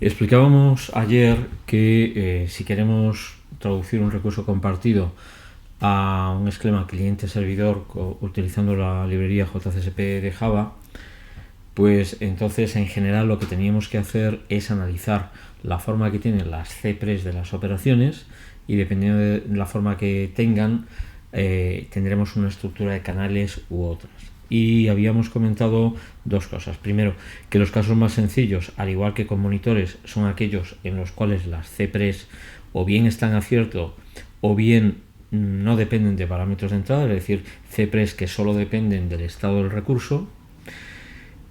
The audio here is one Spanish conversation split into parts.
Explicábamos ayer que si queremos traducir un recurso compartido a un esquema cliente-servidor utilizando la librería JCSP de Java, pues entonces en general lo que teníamos que hacer es analizar la forma que tienen las CPREs de las operaciones y dependiendo de la forma que tengan tendremos una estructura de canales u otras. Y habíamos comentado dos cosas. Primero, que los casos más sencillos, al igual que con monitores, son aquellos en los cuales las CPREs o bien están a acierto o bien no dependen de parámetros de entrada, es decir, CPREs que solo dependen del estado del recurso,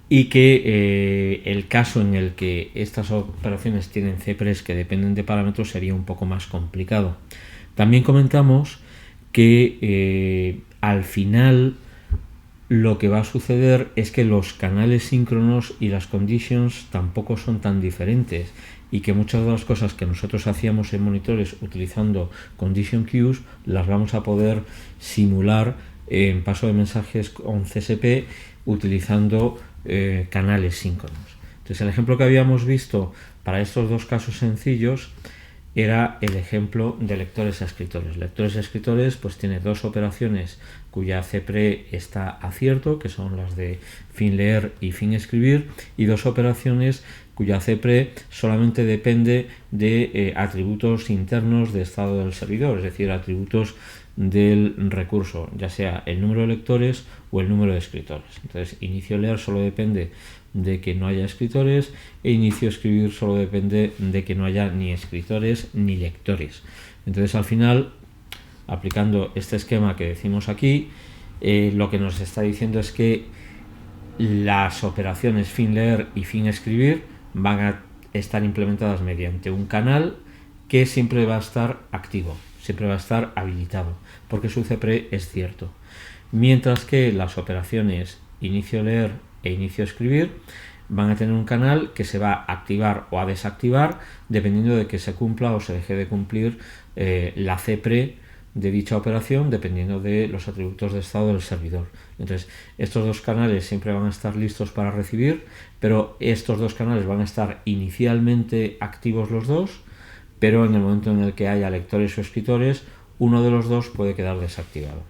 y que el caso en el que estas operaciones tienen CPREs que dependen de parámetros sería un poco más complicado. También comentamos que al final lo que va a suceder es que los canales síncronos y las conditions tampoco son tan diferentes y que muchas de las cosas que nosotros hacíamos en monitores utilizando condition queues las vamos a poder simular en paso de mensajes con CSP utilizando canales síncronos. Entonces el ejemplo que habíamos visto para estos dos casos sencillos era el ejemplo de lectores a escritores. Lectores a escritores pues tiene dos operaciones cuya CPRE está a cierto, que son las de fin leer y fin escribir, y dos operaciones cuya CPRE solamente depende de atributos internos de estado del servidor, es decir, atributos del recurso, ya sea el número de lectores o el número de escritores. Entonces, inicio leer solo depende de que no haya escritores e inicio escribir solo depende de que no haya ni escritores ni lectores. Entonces, al final, aplicando este esquema que decimos aquí, lo que nos está diciendo es que las operaciones fin leer y fin escribir van a estar implementadas mediante un canal que siempre va a estar activo, siempre va a estar habilitado, porque su CPRE es cierto. Mientras que las operaciones inicio leer e inicio escribir van a tener un canal que se va a activar o a desactivar dependiendo de que se cumpla o se deje de cumplir la CPRE de dicha operación dependiendo de los atributos de estado del servidor. Entonces, estos dos canales siempre van a estar listos para recibir, pero estos dos canales van a estar inicialmente activos los dos, pero en el momento en el que haya lectores o escritores, uno de los dos puede quedar desactivado.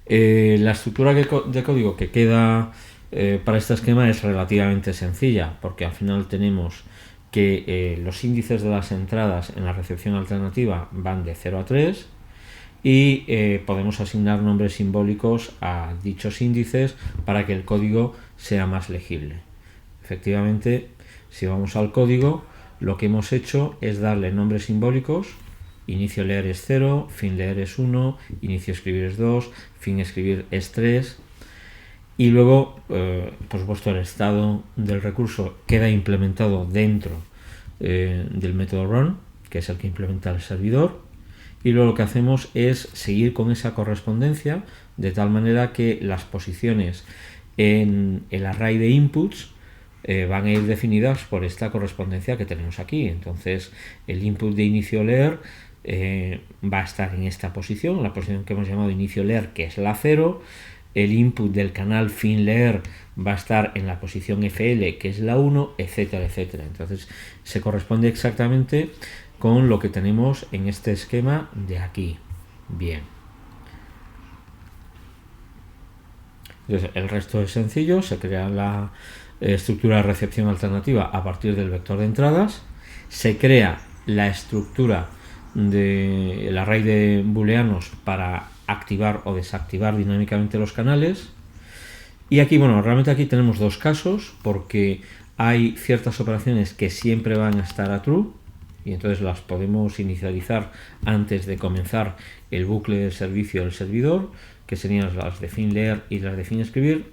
La estructura de código que queda para este esquema es relativamente sencilla, porque al final tenemos que los índices de las entradas en la recepción alternativa van de 0 a 3 y podemos asignar nombres simbólicos a dichos índices para que el código sea más legible. Efectivamente, si vamos al código, lo que hemos hecho es darle nombres simbólicos. Inicio leer es 0, fin leer es 1, inicio escribir es 2, fin escribir es 3. Y luego, por supuesto, el estado del recurso queda implementado dentro del método run, que es el que implementa el servidor. Y luego lo que hacemos es seguir con esa correspondencia de tal manera que las posiciones en el array de inputs van a ir definidas por esta correspondencia que tenemos aquí. Entonces, el input de inicio leer va a estar en esta posición, la posición que hemos llamado inicio leer, que es la 0. El input del canal fin leer va a estar en la posición FL, que es la 1, etcétera, etcétera. Entonces, se corresponde exactamente con lo que tenemos en este esquema de aquí. Bien. Entonces, el resto es sencillo, se crea la estructura de recepción alternativa a partir del vector de entradas, se crea la estructura del array de booleanos para activar o desactivar dinámicamente los canales. Y aquí, bueno, realmente aquí tenemos dos casos, porque hay ciertas operaciones que siempre van a estar a true, y entonces las podemos inicializar antes de comenzar el bucle de servicio del servidor, que serían las de fin leer y las de fin escribir.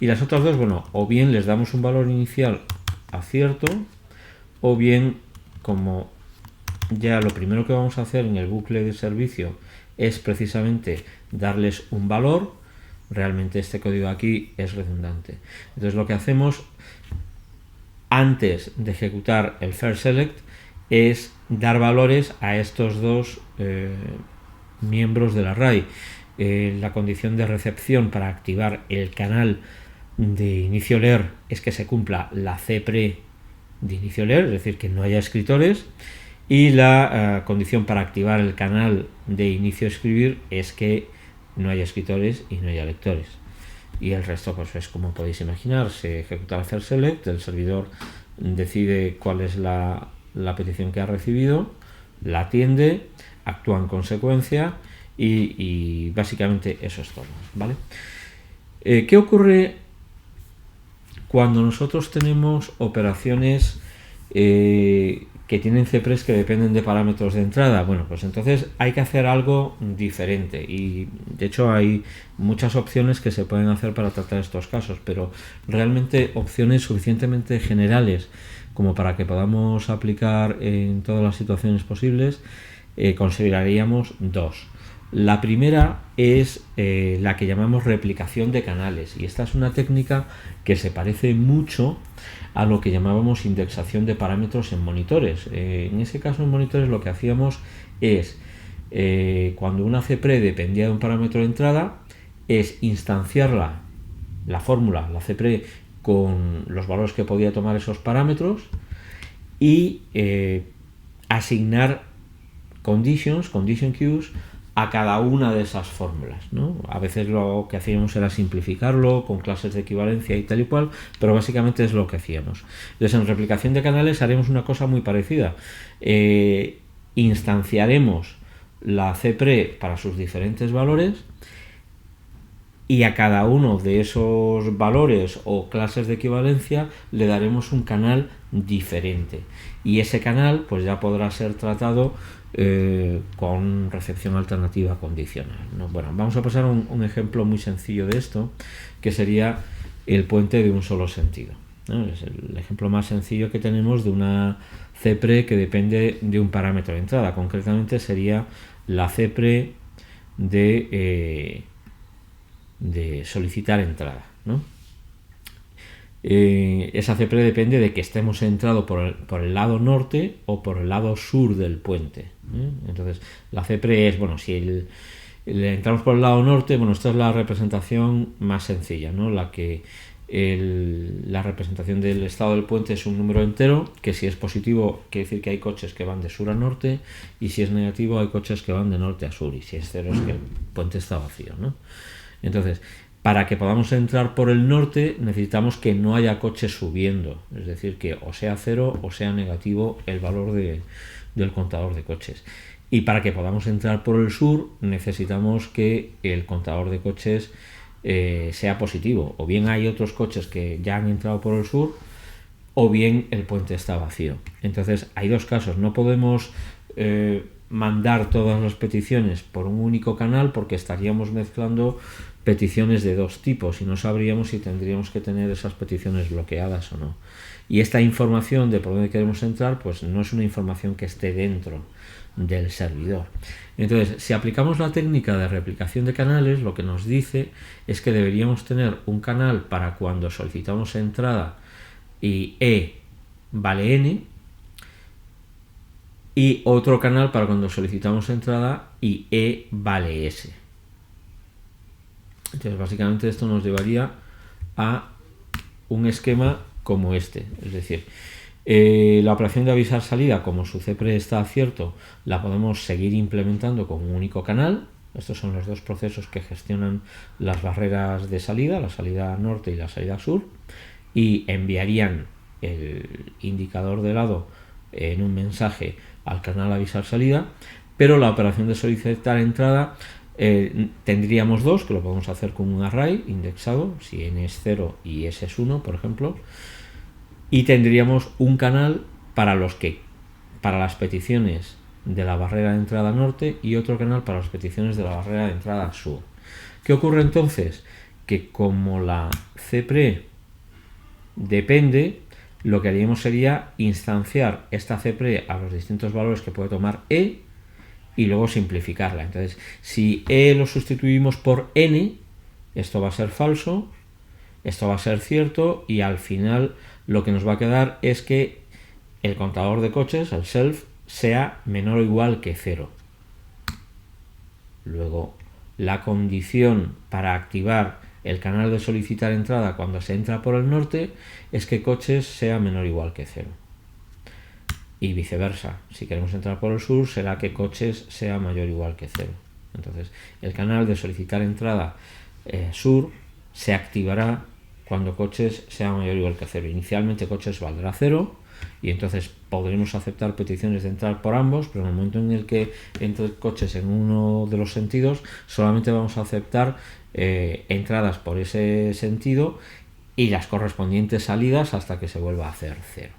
Y las otras dos, bueno, o bien les damos un valor inicial a cierto, o bien, como ya lo primero que vamos a hacer en el bucle de servicio es precisamente darles un valor, realmente este código aquí es redundante. Entonces lo que hacemos antes de ejecutar el first select es dar valores a estos dos miembros del array. La condición de recepción para activar el canal de inicio leer es que se cumpla la CPRE de inicio leer, es decir, que no haya escritores, y la condición para activar el canal de inicio escribir es que no haya escritores y no haya lectores. Y el resto, pues es como podéis imaginar, se ejecuta el hacer select, el servidor decide cuál es la petición que ha recibido, la atiende, actúa en consecuencia y básicamente eso es todo, ¿vale? ¿Qué ocurre cuando nosotros tenemos operaciones que tienen CPREs que dependen de parámetros de entrada? Bueno, pues entonces hay que hacer algo diferente y de hecho hay muchas opciones que se pueden hacer para tratar estos casos, pero realmente opciones suficientemente generales como para que podamos aplicar en todas las situaciones posibles, consideraríamos dos. La primera es la que llamamos replicación de canales, y esta es una técnica que se parece mucho a lo que llamábamos indexación de parámetros en monitores. En ese caso, en monitores lo que hacíamos es, cuando una CPRE dependía de un parámetro de entrada, es instanciarla, la fórmula, la CPRE, con los valores que podía tomar esos parámetros y asignar condition queues a cada una de esas fórmulas, ¿no? A veces lo que hacíamos era simplificarlo con clases de equivalencia y tal y cual, pero básicamente es lo que hacíamos. Entonces, en replicación de canales haremos una cosa muy parecida. Instanciaremos la CPRE para sus diferentes valores y a cada uno de esos valores o clases de equivalencia le daremos un canal diferente, y ese canal pues ya podrá ser tratado con recepción alternativa condicional, ¿no? Bueno, vamos a pasar a un ejemplo muy sencillo de esto, que sería el puente de un solo sentido, ¿no? Es el ejemplo más sencillo que tenemos de una CPRE que depende de un parámetro de entrada. Concretamente sería la CPRE de solicitar entrada, ¿no? Esa CPRE depende de que estemos entrado por el lado norte o por el lado sur del puente, ¿eh? Entonces la CPRE es, bueno, si le entramos por el lado norte, bueno, esta es la representación más sencilla, ¿no? La representación del estado del puente es un número entero, que si es positivo quiere decir que hay coches que van de sur a norte, y si es negativo hay coches que van de norte a sur, y si es cero es que el puente está vacío, ¿no? Entonces, para que podamos entrar por el norte necesitamos que no haya coches subiendo, es decir, que o sea cero o sea negativo el valor del contador de coches. Y para que podamos entrar por el sur necesitamos que el contador de coches sea positivo, o bien hay otros coches que ya han entrado por el sur, o bien el puente está vacío. Entonces hay dos casos, no podemos mandar todas las peticiones por un único canal porque estaríamos mezclando peticiones de dos tipos y no sabríamos si tendríamos que tener esas peticiones bloqueadas o no. Y esta información de por dónde queremos entrar pues no es una información que esté dentro del servidor. Entonces, si aplicamos la técnica de replicación de canales, lo que nos dice es que deberíamos tener un canal para cuando solicitamos entrada y vale n, y otro canal para cuando solicitamos entrada y vale s. Entonces, básicamente esto nos llevaría a un esquema como este, es decir, la operación de avisar salida, como su CPRE está a cierto, la podemos seguir implementando con un único canal. Estos son los dos procesos que gestionan las barreras de salida, la salida norte y la salida sur, y enviarían el indicador de lado en un mensaje al canal avisar salida, pero la operación de solicitar entrada tendríamos dos, que lo podemos hacer con un array indexado, si n es 0 y s es 1, por ejemplo, y tendríamos un canal para las peticiones de la barrera de entrada norte y otro canal para las peticiones de la barrera de entrada sur. ¿Qué ocurre entonces? Que como la CPRE depende, lo que haríamos sería instanciar esta CPRE a los distintos valores que puede tomar y luego simplificarla. Entonces, si lo sustituimos por n, esto va a ser falso, esto va a ser cierto, y al final lo que nos va a quedar es que el contador de coches, el self, sea menor o igual que 0. Luego, la condición para activar el canal de solicitar entrada cuando se entra por el norte es que coches sea menor o igual que 0. y viceversa. Si queremos entrar por el sur, será que coches sea mayor o igual que 0. Entonces, el canal de solicitar entrada sur se activará cuando coches sea mayor o igual que 0. Inicialmente coches valdrá 0 y entonces podremos aceptar peticiones de entrar por ambos, pero en el momento en el que entre coches en uno de los sentidos, solamente vamos a aceptar entradas por ese sentido y las correspondientes salidas hasta que se vuelva a hacer 0.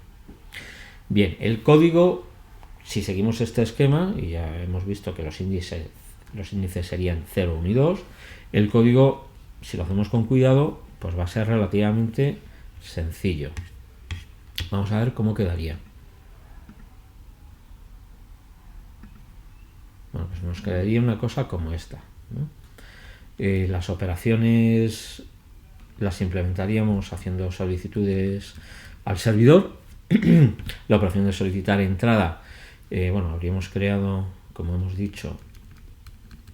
Bien, el código, si seguimos este esquema, y ya hemos visto que los índices serían 0, 1 y 2, el código, si lo hacemos con cuidado, pues va a ser relativamente sencillo. Vamos a ver cómo quedaría. Bueno, pues nos quedaría una cosa como esta, ¿no? Las operaciones las implementaríamos haciendo solicitudes al servidor. La operación de solicitar entrada, bueno, habríamos creado, como hemos dicho,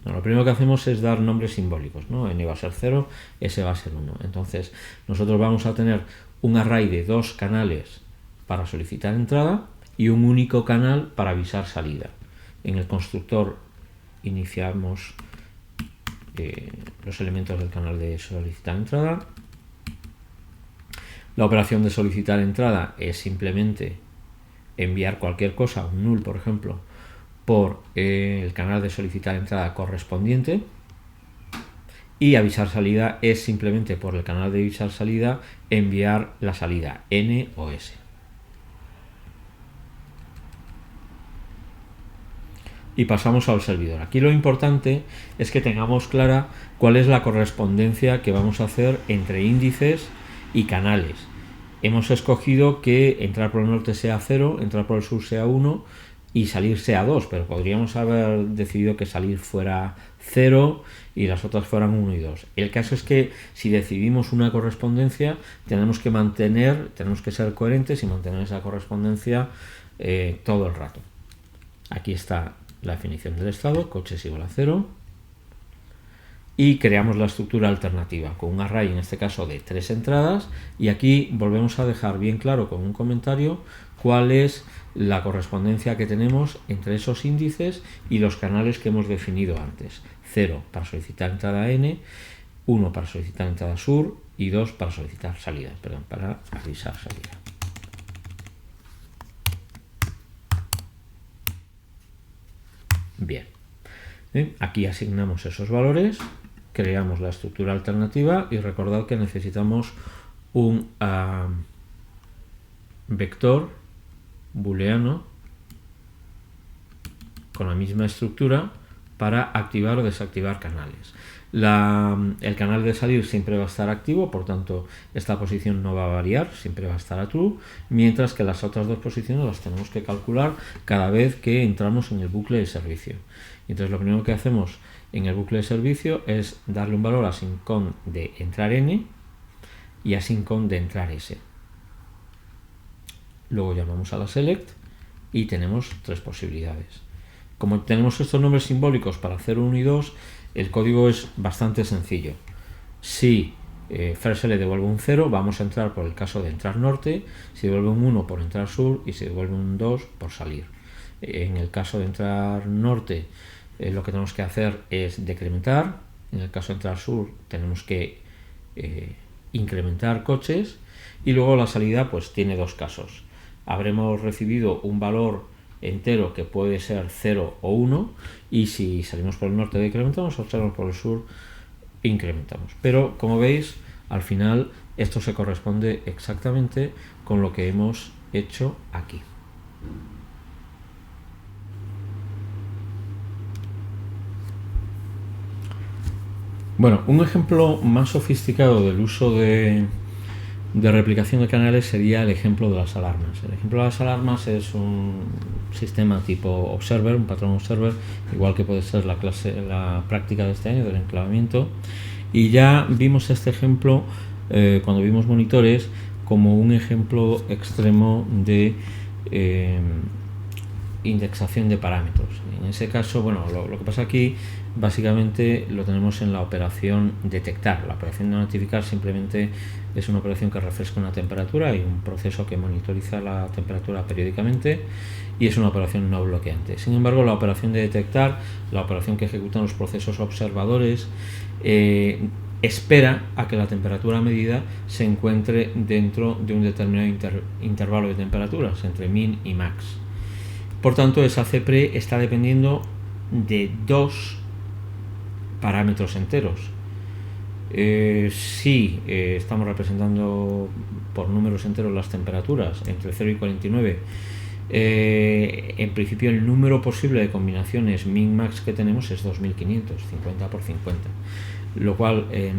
lo primero que hacemos es dar nombres simbólicos, ¿no? N va a ser 0, S va a ser 1. Entonces, nosotros vamos a tener un array de 2 canales para solicitar entrada y un único canal para avisar salida. En el constructor iniciamos los elementos del canal de solicitar entrada. La operación de solicitar entrada es simplemente enviar cualquier cosa, un null por ejemplo, por el canal de solicitar entrada correspondiente, y avisar salida es simplemente por el canal de avisar salida enviar la salida N o S. Y pasamos al servidor. Aquí lo importante es que tengamos clara cuál es la correspondencia que vamos a hacer entre índices y canales. Hemos escogido que entrar por el norte sea 0, entrar por el sur sea 1 y salir sea 2, pero podríamos haber decidido que salir fuera 0 y las otras fueran 1 y 2. El caso es que si decidimos una correspondencia tenemos que ser coherentes y mantener esa correspondencia todo el rato. Aquí está la definición del estado, coches igual a 0, y creamos la estructura alternativa con un array, en este caso de 3 entradas, y aquí volvemos a dejar bien claro con un comentario cuál es la correspondencia que tenemos entre esos índices y los canales que hemos definido antes. 0 para solicitar entrada N, 1 para solicitar entrada sur y 2 para solicitar salida, para avisar salida. Bien, aquí asignamos esos valores, creamos la estructura alternativa y recordad que necesitamos un vector booleano con la misma estructura para activar o desactivar canales. El canal de salir siempre va a estar activo, por tanto esta posición no va a variar, siempre va a estar a true, mientras que las otras dos posiciones las tenemos que calcular cada vez que entramos en el bucle de servicio. Entonces lo primero que hacemos en el bucle de servicio es darle un valor a syncon de entrar n y a syncon de entrar s. Luego llamamos a la select y tenemos 3 posibilidades. Como tenemos estos nombres simbólicos para 0, 1 y 2, el código es bastante sencillo. Si first le devuelve un 0, vamos a entrar por el caso de entrar norte, si devuelve un 1 por entrar sur y si devuelve un 2 por salir. En el caso de entrar norte, lo que tenemos que hacer es decrementar. En el caso de entrar sur, tenemos que incrementar coches. Y luego la salida pues tiene 2 casos. Habremos recibido un valor entero que puede ser 0 o 1, y si salimos por el norte decrementamos, o salimos por el sur incrementamos. Pero como veis, al final esto se corresponde exactamente con lo que hemos hecho aquí. Bueno, un ejemplo más sofisticado del uso de replicación de canales sería el ejemplo de las alarmas. El ejemplo de las alarmas es un sistema tipo observer, un patrón observer, igual que puede ser la práctica de este año del enclavamiento. Y ya vimos este ejemplo cuando vimos monitores como un ejemplo extremo de indexación de parámetros. En ese caso, bueno, lo que pasa aquí básicamente lo tenemos en la operación detectar. La operación de notificar simplemente es una operación que refresca una temperatura y un proceso que monitoriza la temperatura periódicamente, y es una operación no bloqueante. Sin embargo, la operación de detectar, la operación que ejecutan los procesos observadores, espera a que la temperatura medida se encuentre dentro de un determinado intervalo de temperaturas, entre min y max. Por tanto, esa CPRE está dependiendo de dos parámetros enteros. Si estamos representando por números enteros las temperaturas entre 0 y 49, en principio el número posible de combinaciones min-max que tenemos es 2500, 50 por 50, lo cual en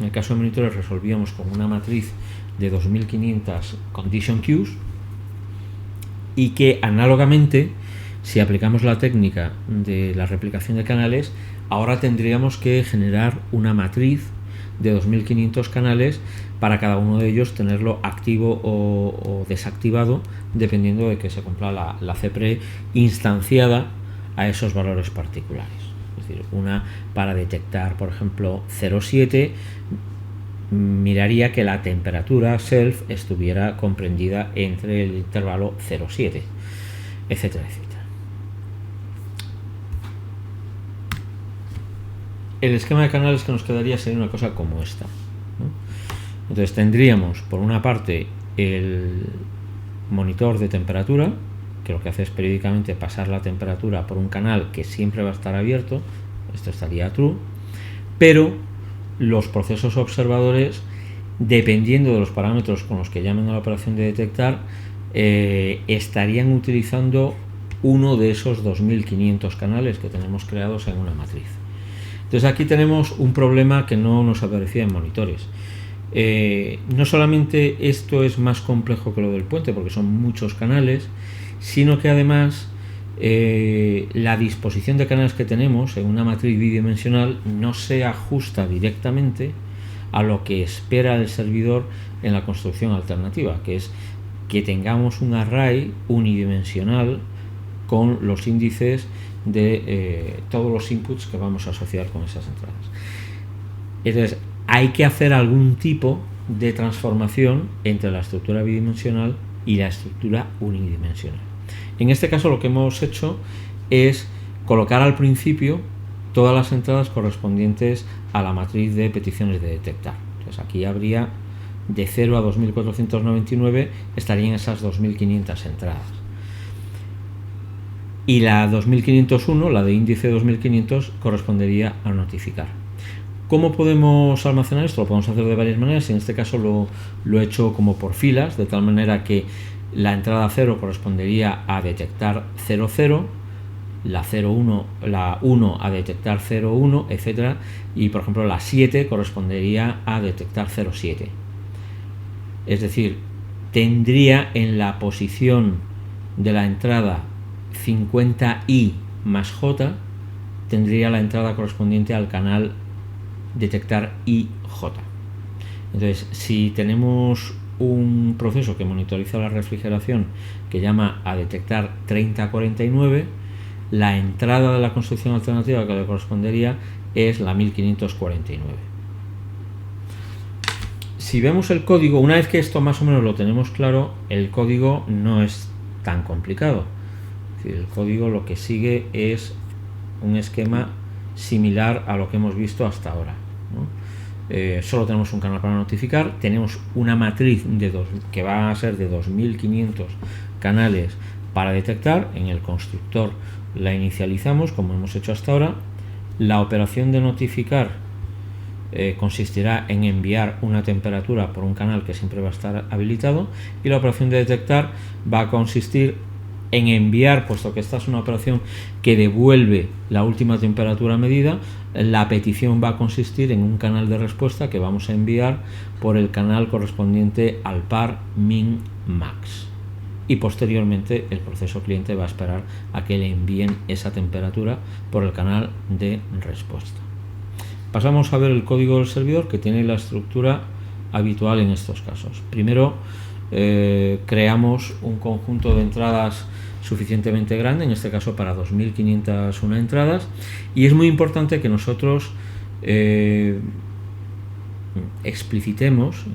el caso de monitores resolvíamos con una matriz de 2500 condition queues, y que análogamente, si aplicamos la técnica de la replicación de canales, ahora tendríamos que generar una matriz de 2500 canales para cada uno de ellos, tenerlo activo o desactivado dependiendo de que se cumpla la CPRE instanciada a esos valores particulares. Es decir, una para detectar, por ejemplo, 0,7, miraría que la temperatura self estuviera comprendida entre el intervalo 0,7, etcétera, etcétera. El esquema de canales que nos quedaría sería una cosa como esta, ¿no? Entonces tendríamos, por una parte, el monitor de temperatura, que lo que hace es periódicamente pasar la temperatura por un canal que siempre va a estar abierto, esto estaría true, pero los procesos observadores, dependiendo de los parámetros con los que llamen a la operación de detectar, estarían utilizando uno de esos 2500 canales que tenemos creados en una matriz. Entonces aquí tenemos un problema que no nos aparecía en monitores. No solamente esto es más complejo que lo del puente, porque son muchos canales, sino que además la disposición de canales que tenemos en una matriz bidimensional no se ajusta directamente a lo que espera el servidor en la construcción alternativa, que es que tengamos un array unidimensional con los índices de todos los inputs que vamos a asociar con esas entradas. Entonces hay que hacer algún tipo de transformación entre la estructura bidimensional y la estructura unidimensional. En este caso lo que hemos hecho es colocar al principio todas las entradas correspondientes a la matriz de peticiones de detectar. Entonces aquí habría de 0 a 2499, estarían esas 2500 entradas. Y la 2501, la de índice 2500, correspondería a notificar. ¿Cómo podemos almacenar esto? Lo podemos hacer de varias maneras. En este caso lo he hecho como por filas, de tal manera que la entrada 0 correspondería a detectar 00, la 01, la 1 a detectar 01, etc. Y por ejemplo la 7 correspondería a detectar 07. Es decir, tendría en la posición de la entrada 50i más j, tendría la entrada correspondiente al canal detectar IJ. Entonces, si tenemos un proceso que monitoriza la refrigeración que llama a detectar 3049, la entrada de la construcción alternativa que le correspondería es la 1549. Si vemos el código, una vez que esto más o menos lo tenemos claro, el código no es tan complicado. Es decir, el código lo que sigue es un esquema similar a lo que hemos visto hasta ahora, ¿no? Solo tenemos un canal para notificar, tenemos una matriz que va a ser de 2500 canales para detectar. En el constructor la inicializamos como hemos hecho hasta ahora. La operación de notificar consistirá en enviar una temperatura por un canal que siempre va a estar habilitado, y la operación de detectar va a consistir en enviar, puesto que esta es una operación que devuelve la última temperatura medida, la petición va a consistir en un canal de respuesta que vamos a enviar por el canal correspondiente al par min-max, y posteriormente el proceso cliente va a esperar a que le envíen esa temperatura por el canal de respuesta. Pasamos a ver el código del servidor, que tiene la estructura habitual en estos casos. Primero creamos un conjunto de entradas suficientemente grande, en este caso para 2501 entradas, y es muy importante que nosotros explicitemos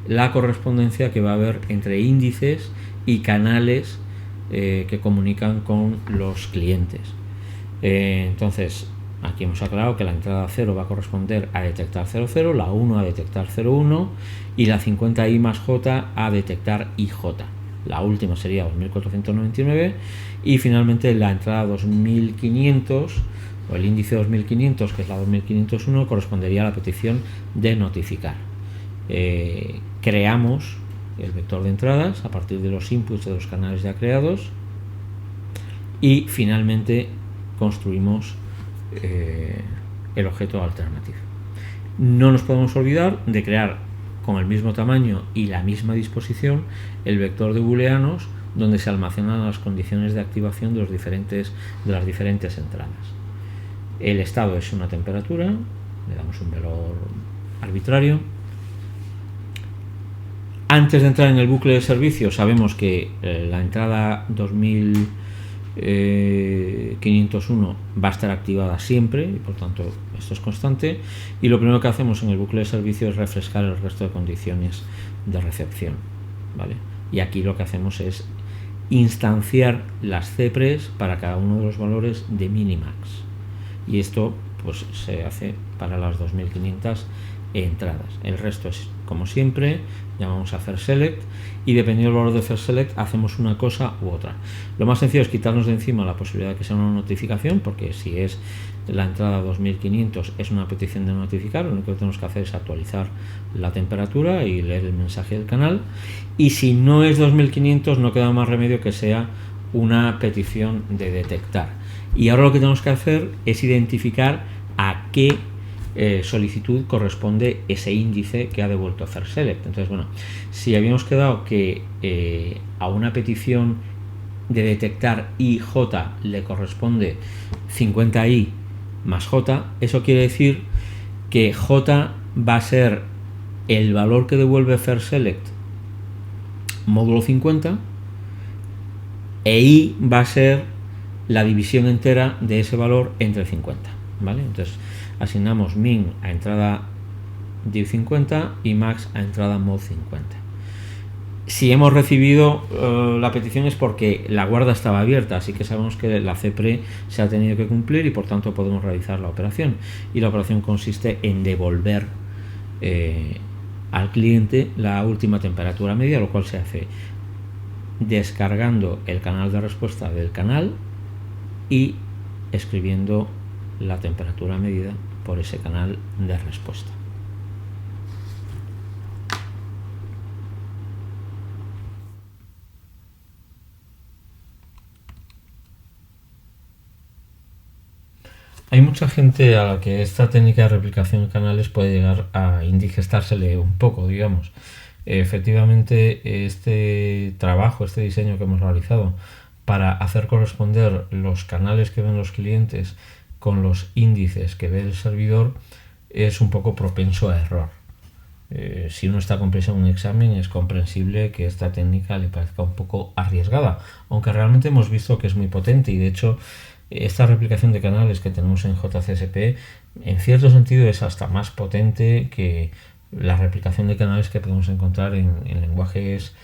la correspondencia que va a haber entre índices y canales que comunican con los clientes. Entonces, aquí hemos aclarado que la entrada 0 va a corresponder a detectar 00, la 1 a detectar 01 y la 50i más j a detectar ij. La última sería 2499 y finalmente la entrada 2500 o el índice 2500, que es la 2501, correspondería a la petición de notificar. Creamos el vector de entradas a partir de los inputs de los canales ya creados y finalmente construimos el objeto alternativo. No nos podemos olvidar de crear con el mismo tamaño y la misma disposición el vector de booleanos donde se almacenan las condiciones de activación de las diferentes entradas. El estado es una temperatura, le damos un valor arbitrario. Antes de entrar en el bucle de servicio sabemos que la entrada 2501 va a estar activada siempre y por tanto esto es constante, y lo primero que hacemos en el bucle de servicio es refrescar el resto de condiciones de recepción, ¿vale? Y aquí lo que hacemos es instanciar las CPREs para cada uno de los valores de minimax, y esto pues se hace para las 2500 entradas. El resto es como siempre, llamamos a first select y dependiendo del valor de first select hacemos una cosa u otra. Lo más sencillo es quitarnos de encima la posibilidad de que sea una notificación, porque si es la entrada 2500 es una petición de notificar, lo único que tenemos que hacer es actualizar la temperatura y leer el mensaje del canal, y si no es 2500 no queda más remedio que sea una petición de detectar. Y ahora lo que tenemos que hacer es identificar a qué solicitud corresponde ese índice que ha devuelto first select. Entonces, bueno, si habíamos quedado que a una petición de detectar IJ le corresponde 50i más j, eso quiere decir que j va a ser el valor que devuelve first select módulo 50 e i va a ser la división entera de ese valor entre 50, ¿vale? Entonces asignamos min a entrada div 50 y max a entrada mod 50. Si hemos recibido la petición es porque la guarda estaba abierta, así que sabemos que la CPRE se ha tenido que cumplir y por tanto podemos realizar la operación. Y la operación consiste en devolver al cliente la última temperatura media, lo cual se hace descargando el canal de respuesta del canal y escribiendo la temperatura medida por ese canal de respuesta. Hay mucha gente a la que esta técnica de replicación de canales puede llegar a indigestársele un poco, digamos. Efectivamente, este trabajo, este diseño que hemos realizado para hacer corresponder los canales que ven los clientes con los índices que ve el servidor es un poco propenso a error. Si uno está comprensión en un examen es comprensible que esta técnica le parezca un poco arriesgada, aunque realmente hemos visto que es muy potente y de hecho esta replicación de canales que tenemos en JCSP en cierto sentido es hasta más potente que la replicación de canales que podemos encontrar en lenguajes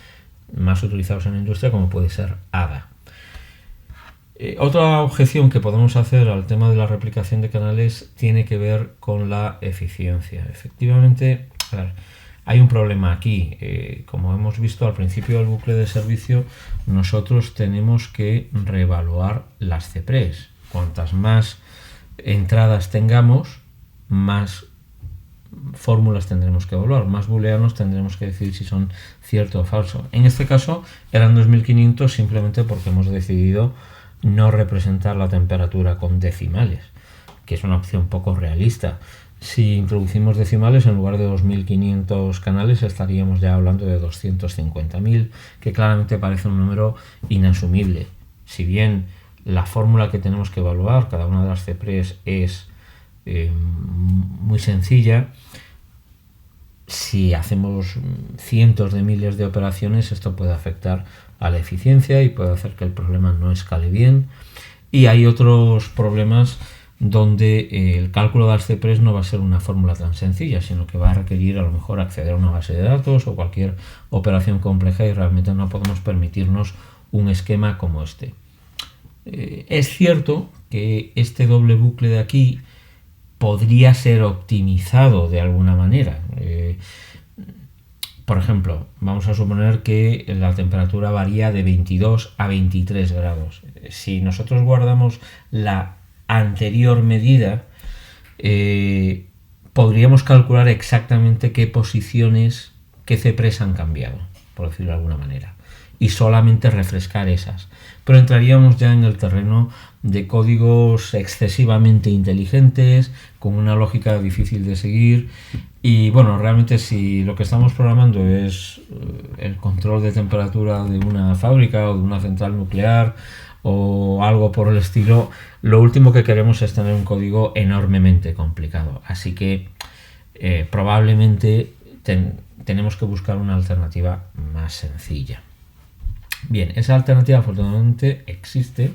más utilizados en la industria como puede ser ADA. Otra objeción que podemos hacer al tema de la replicación de canales tiene que ver con la eficiencia. Efectivamente, a ver, hay un problema aquí. Como hemos visto al principio del bucle de servicio, nosotros tenemos que reevaluar las CPREs. Cuantas más entradas tengamos, más fórmulas tendremos que evaluar, más booleanos tendremos que decir si son cierto o falso. En este caso eran 2500 simplemente porque hemos decidido no representar la temperatura con decimales, que es una opción poco realista. Si introducimos decimales en lugar de 2500 canales estaríamos ya hablando de 250.000, que claramente parece un número inasumible. Si bien la fórmula que tenemos que evaluar, cada una de las CPREs es muy sencilla, si hacemos cientos de miles de operaciones, esto puede afectar a la eficiencia y puede hacer que el problema no escale bien. Y hay otros problemas donde el cálculo de las CPRES no va a ser una fórmula tan sencilla, sino que va a requerir a lo mejor acceder a una base de datos o cualquier operación compleja, y realmente no podemos permitirnos un esquema como este. Es cierto que este doble bucle de aquí podría ser optimizado de alguna manera. Por ejemplo, vamos a suponer que la temperatura varía de 22 a 23 grados. Si nosotros guardamos la anterior medida, podríamos calcular exactamente qué posiciones, qué CPRES han cambiado, por decirlo de alguna manera, y solamente refrescar esas. Pero entraríamos ya en el terreno de códigos excesivamente inteligentes, con una lógica difícil de seguir. Y bueno, realmente si lo que estamos programando es el control de temperatura de una fábrica o de una central nuclear o algo por el estilo, lo último que queremos es tener un código enormemente complicado. Así que probablemente tenemos que buscar una alternativa más sencilla. Bien, esa alternativa afortunadamente existe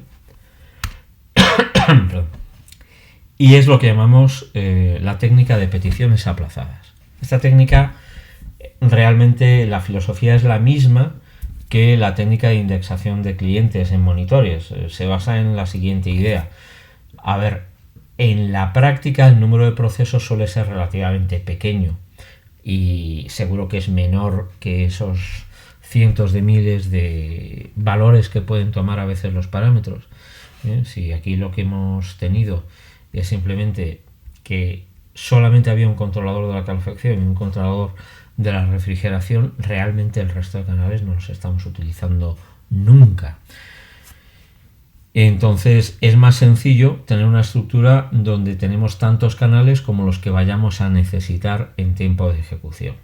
y es lo que llamamos la técnica de peticiones aplazadas. Esta técnica, realmente la filosofía es la misma que la técnica de indexación de clientes en monitores. Se basa en la siguiente idea. A ver, en la práctica el número de procesos suele ser relativamente pequeño y seguro que es menor que esos cientos de miles de valores que pueden tomar a veces los parámetros. Si aquí lo que hemos tenido es simplemente que solamente había un controlador de la calefacción y un controlador de la refrigeración, realmente el resto de canales no los estamos utilizando nunca. Entonces es más sencillo tener una estructura donde tenemos tantos canales como los que vayamos a necesitar en tiempo de ejecución.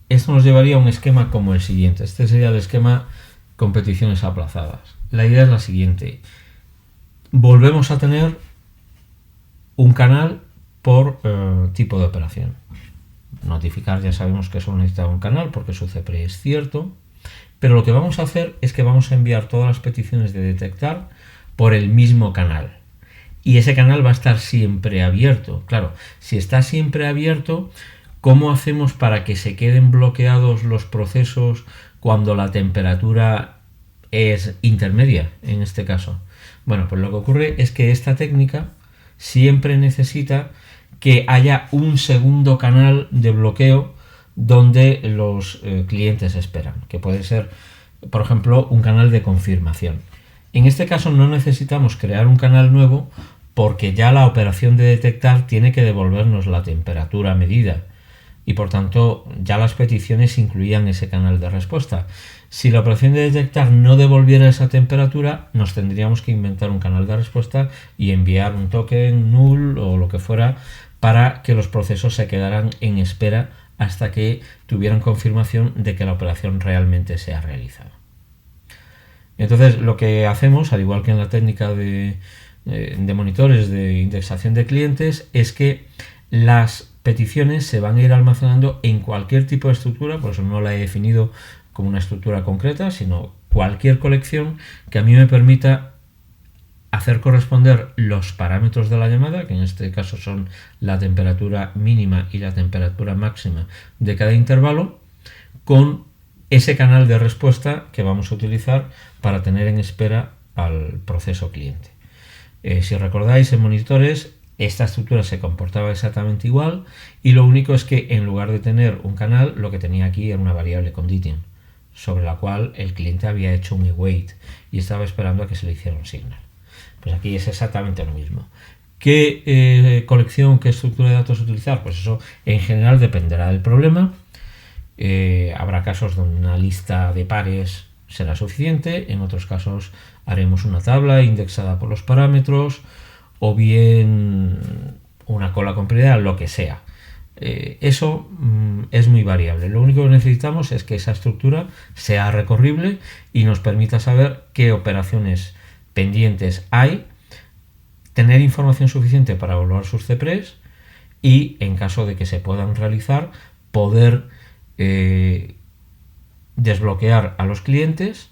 Esto nos llevaría a un esquema como el siguiente. Este sería el esquema con peticiones aplazadas. La idea es la siguiente. Volvemos a tener un canal por tipo de operación. Notificar, ya sabemos que solo necesita un canal porque su CPRE es cierto, pero lo que vamos a hacer es que vamos a enviar todas las peticiones de detectar por el mismo canal. Y ese canal va a estar siempre abierto. Claro, si está siempre abierto, ¿cómo hacemos para que se queden bloqueados los procesos cuando la temperatura es intermedia, en este caso? Bueno, pues lo que ocurre es que esta técnica siempre necesita que haya un segundo canal de bloqueo donde los clientes esperan, que puede ser, por ejemplo, un canal de confirmación. En este caso no necesitamos crear un canal nuevo porque ya la operación de detectar tiene que devolvernos la temperatura medida y por tanto ya las peticiones incluían ese canal de respuesta. Si la operación de detectar no devolviera esa temperatura, nos tendríamos que inventar un canal de respuesta y enviar un token null o lo que fuera para que los procesos se quedaran en espera hasta que tuvieran confirmación de que la operación realmente se ha realizado. Entonces lo que hacemos, al igual que en la técnica de monitores de indexación de clientes, es que las peticiones se van a ir almacenando en cualquier tipo de estructura, por eso no la he definido como una estructura concreta, sino cualquier colección que a mí me permita hacer corresponder los parámetros de la llamada, que en este caso son la temperatura mínima y la temperatura máxima de cada intervalo, con ese canal de respuesta que vamos a utilizar para tener en espera al proceso cliente. Si recordáis, en monitores esta estructura se comportaba exactamente igual y lo único es que en lugar de tener un canal, lo que tenía aquí era una variable condition, sobre la cual el cliente había hecho un await y estaba esperando a que se le hiciera un signal. Pues aquí es exactamente lo mismo. ¿Qué colección, qué estructura de datos utilizar? Pues eso en general dependerá del problema. Habrá casos donde una lista de pares será suficiente, en otros casos haremos una tabla indexada por los parámetros o bien una cola con prioridad, lo que sea. Eso es muy variable. Lo único que necesitamos es que esa estructura sea recorrible y nos permita saber qué operaciones pendientes hay tener información suficiente para evaluar sus CPREs y, en caso de que se puedan realizar, poder desbloquear a los clientes,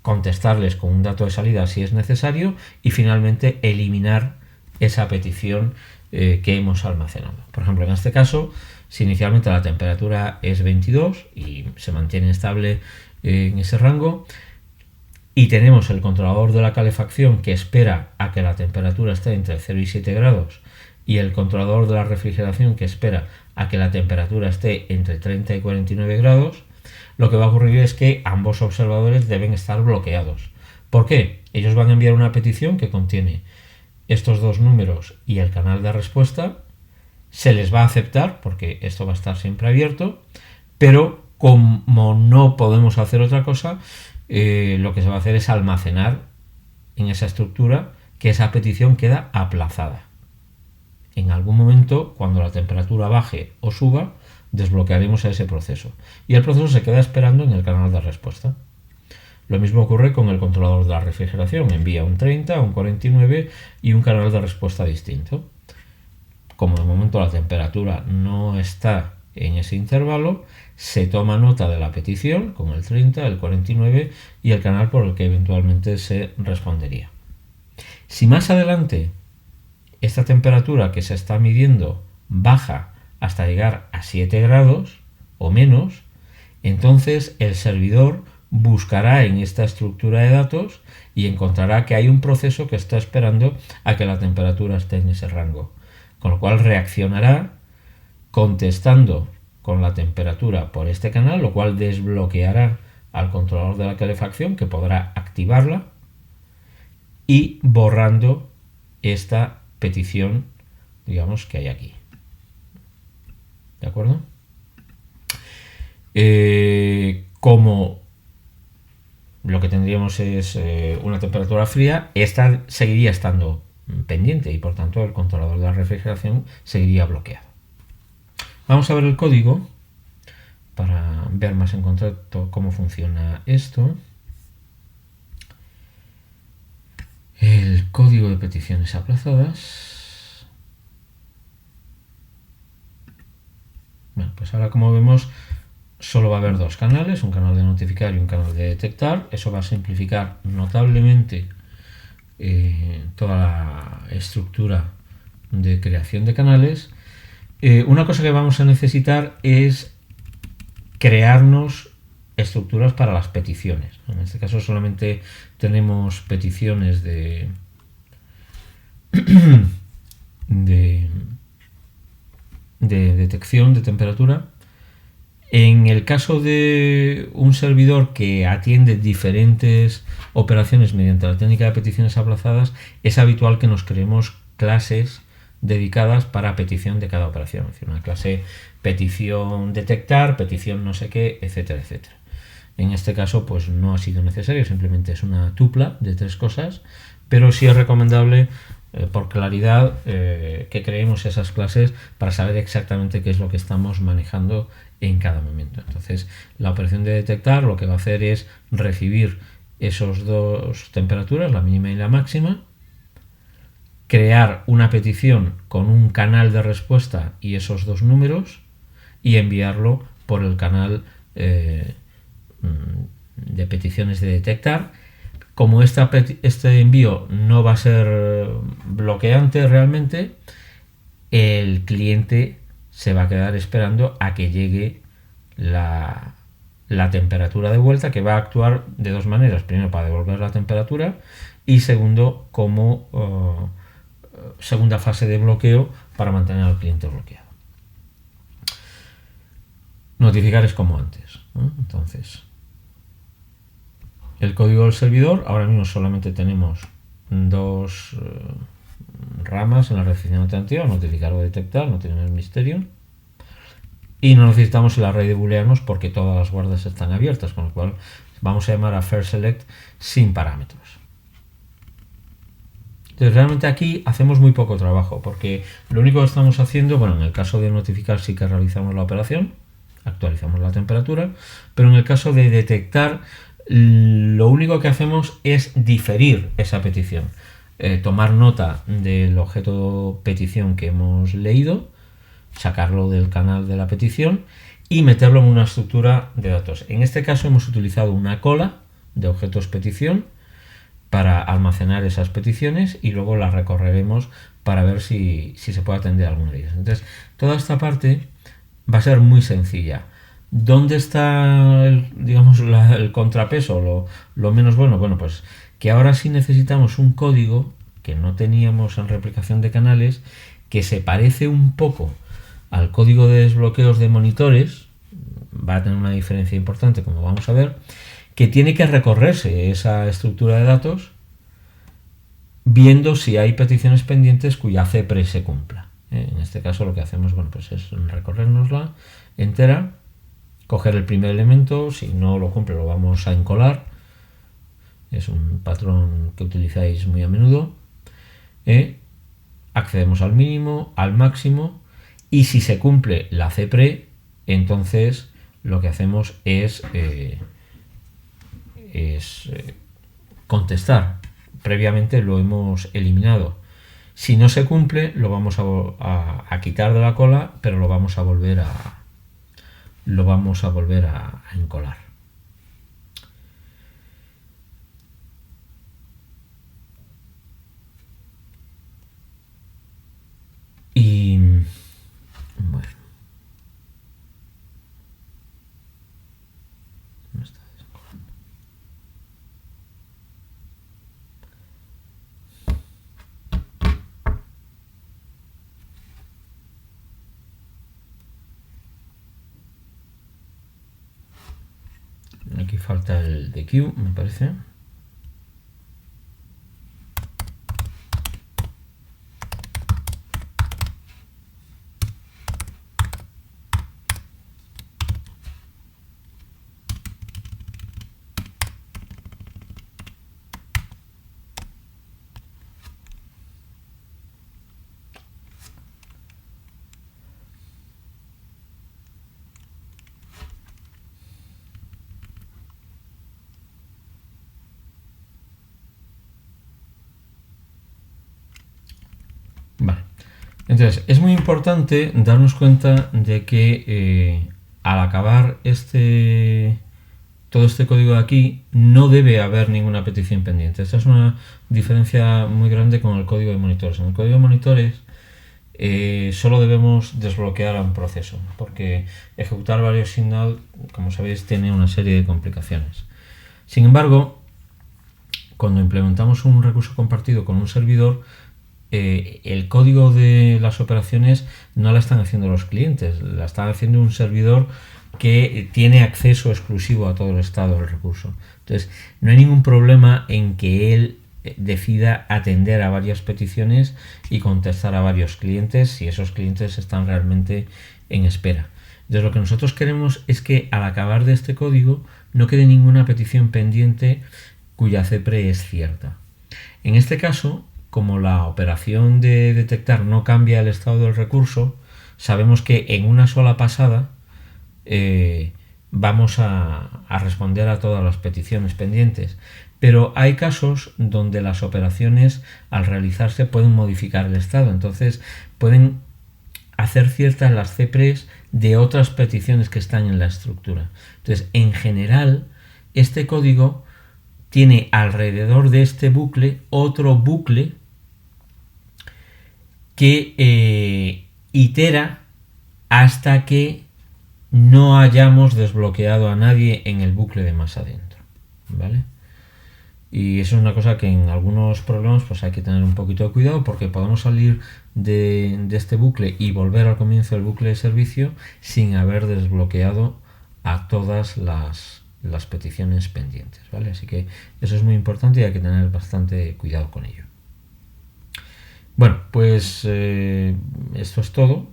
contestarles con un dato de salida si es necesario y finalmente eliminar esa petición que hemos almacenado. Por ejemplo, en este caso, si inicialmente la temperatura es 22 y se mantiene estable en ese rango, y tenemos el controlador de la calefacción que espera a que la temperatura esté entre 0 y 7 grados y el controlador de la refrigeración que espera a que la temperatura esté entre 30 y 49 grados, lo que va a ocurrir es que ambos observadores deben estar bloqueados. ¿Por qué? Ellos van a enviar una petición que contiene estos dos números y el canal de respuesta. Se les va a aceptar porque esto va a estar siempre abierto, pero como no podemos hacer otra cosa, lo que se va a hacer es almacenar en esa estructura que esa petición queda aplazada. En algún momento, cuando la temperatura baje o suba, desbloquearemos a ese proceso y el proceso se queda esperando en el canal de respuesta. Lo mismo ocurre con el controlador de la refrigeración, envía un 30, un 49 y un canal de respuesta distinto. Como de momento la temperatura no está en ese intervalo, se toma nota de la petición con el 30, el 49 y el canal por el que eventualmente se respondería. Si más adelante esta temperatura que se está midiendo baja hasta llegar a 7 grados o menos, entonces el servidor buscará en esta estructura de datos y encontrará que hay un proceso que está esperando a que la temperatura esté en ese rango, con lo cual reaccionará contestando con la temperatura por este canal, lo cual desbloqueará al controlador de la calefacción que podrá activarla y borrando esta petición, digamos, que hay aquí. ¿De acuerdo? Como lo que tendríamos es una temperatura fría, esta seguiría estando pendiente y por tanto el controlador de la refrigeración seguiría bloqueado. Vamos a ver el código para ver más en concreto cómo funciona esto. El código de peticiones aplazadas. Bueno, pues ahora, como vemos, solo va a haber dos canales, un canal de notificar y un canal de detectar. Eso va a simplificar notablemente toda la estructura de creación de canales. Una cosa que vamos a necesitar es crearnos estructuras para las peticiones. En este caso solamente tenemos peticiones de detección de temperatura. En el caso de un servidor que atiende diferentes operaciones mediante la técnica de peticiones aplazadas, es habitual que nos creemos clases dedicadas para petición de cada operación, es decir, una clase petición detectar, petición no sé qué, etcétera, etcétera. En este caso, pues no ha sido necesario, simplemente es una tupla de tres cosas, pero sí es recomendable, por claridad, que creemos esas clases para saber exactamente qué es lo que estamos manejando en cada momento. Entonces, la operación de detectar lo que va a hacer es recibir esos dos temperaturas, la mínima y la máxima, crear una petición con un canal de respuesta y esos dos números y enviarlo por el canal de peticiones de detectar. Como este envío no va a ser bloqueante realmente, el cliente se va a quedar esperando a que llegue la temperatura de vuelta, que va a actuar de dos maneras. Primero, para devolver la temperatura, y segundo, como segunda fase de bloqueo para mantener al cliente bloqueado. Notificar es como antes, ¿no? Entonces, el código del servidor, ahora mismo solamente tenemos dos ramas en la recepción alternativa, notificar o detectar, no tiene el misterio. Y no necesitamos el array de booleanos porque todas las guardas están abiertas, con lo cual vamos a llamar a firstSelect sin parámetros. Entonces, realmente aquí hacemos muy poco trabajo, porque lo único que estamos haciendo, bueno, en el caso de notificar sí que realizamos la operación, actualizamos la temperatura, pero en el caso de detectar, lo único que hacemos es diferir esa petición. tomar nota del objeto petición que hemos leído, sacarlo del canal de la petición y meterlo en una estructura de datos. En este caso hemos utilizado una cola de objetos petición para almacenar esas peticiones y luego las recorreremos para ver si se puede atender alguna de ellas. Entonces, toda esta parte va a ser muy sencilla. ¿Dónde está el contrapeso, lo menos bueno? Bueno, pues que ahora sí necesitamos un código que no teníamos en replicación de canales, que se parece un poco al código de desbloqueos de monitores, va a tener una diferencia importante, como vamos a ver, que tiene que recorrerse esa estructura de datos viendo si hay peticiones pendientes cuya CPRE se cumpla. En este caso lo que hacemos, bueno, pues es recorrernosla entera, coger el primer elemento, si no lo cumple lo vamos a encolar, es un patrón que utilizáis muy a menudo, accedemos al mínimo, al máximo, y si se cumple la CPRE, entonces lo que hacemos es contestar. Previamente lo hemos eliminado. Si no se cumple, lo vamos a quitar de la cola, pero lo vamos a volver a encolar. Y bueno, no está descolando. Aquí falta el de Q, me parece. Vale. Entonces, es muy importante darnos cuenta de que al acabar todo este código de aquí, no debe haber ninguna petición pendiente. Esta es una diferencia muy grande con el código de monitores. En el código de monitores solo debemos desbloquear a un proceso, porque ejecutar varios signal, como sabéis, tiene una serie de complicaciones. Sin embargo, cuando implementamos un recurso compartido con un servidor, el código de las operaciones no la están haciendo los clientes, la está haciendo un servidor que tiene acceso exclusivo a todo el estado del recurso. Entonces, no hay ningún problema en que él decida atender a varias peticiones y contestar a varios clientes si esos clientes están realmente en espera. Entonces, lo que nosotros queremos es que al acabar de este código no quede ninguna petición pendiente cuya CPRE es cierta. En este caso, como la operación de detectar no cambia el estado del recurso, sabemos que en una sola pasada vamos a responder a todas las peticiones pendientes. Pero hay casos donde las operaciones al realizarse pueden modificar el estado, entonces pueden hacer ciertas las CPREs de otras peticiones que están en la estructura. Entonces, en general, este código tiene alrededor de este bucle otro bucle que itera hasta que no hayamos desbloqueado a nadie en el bucle de más adentro, ¿vale? Y eso es una cosa que en algunos problemas pues hay que tener un poquito de cuidado, porque podemos salir de este bucle y volver al comienzo del bucle de servicio sin haber desbloqueado a todas las peticiones pendientes, ¿vale? Así que eso es muy importante y hay que tener bastante cuidado con ello. Bueno, pues esto es todo.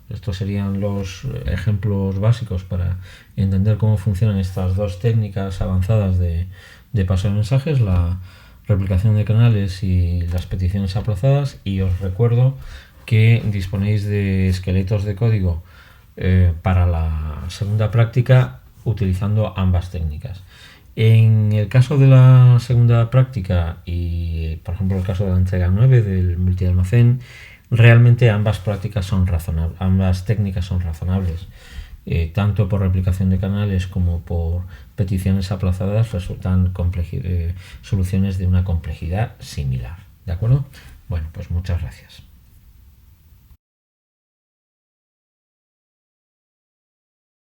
Estos serían los ejemplos básicos para entender cómo funcionan estas dos técnicas avanzadas de paso de mensajes, la replicación de canales y las peticiones aplazadas. Y os recuerdo que disponéis de esqueletos de código para la segunda práctica utilizando ambas técnicas. En el caso de la segunda práctica y, por ejemplo, el caso de la entrega 9 del multialmacén, realmente ambas prácticas son razonables, ambas técnicas son razonables. Tanto por replicación de canales como por peticiones aplazadas resultan soluciones de una complejidad similar. ¿De acuerdo? Bueno, pues muchas gracias.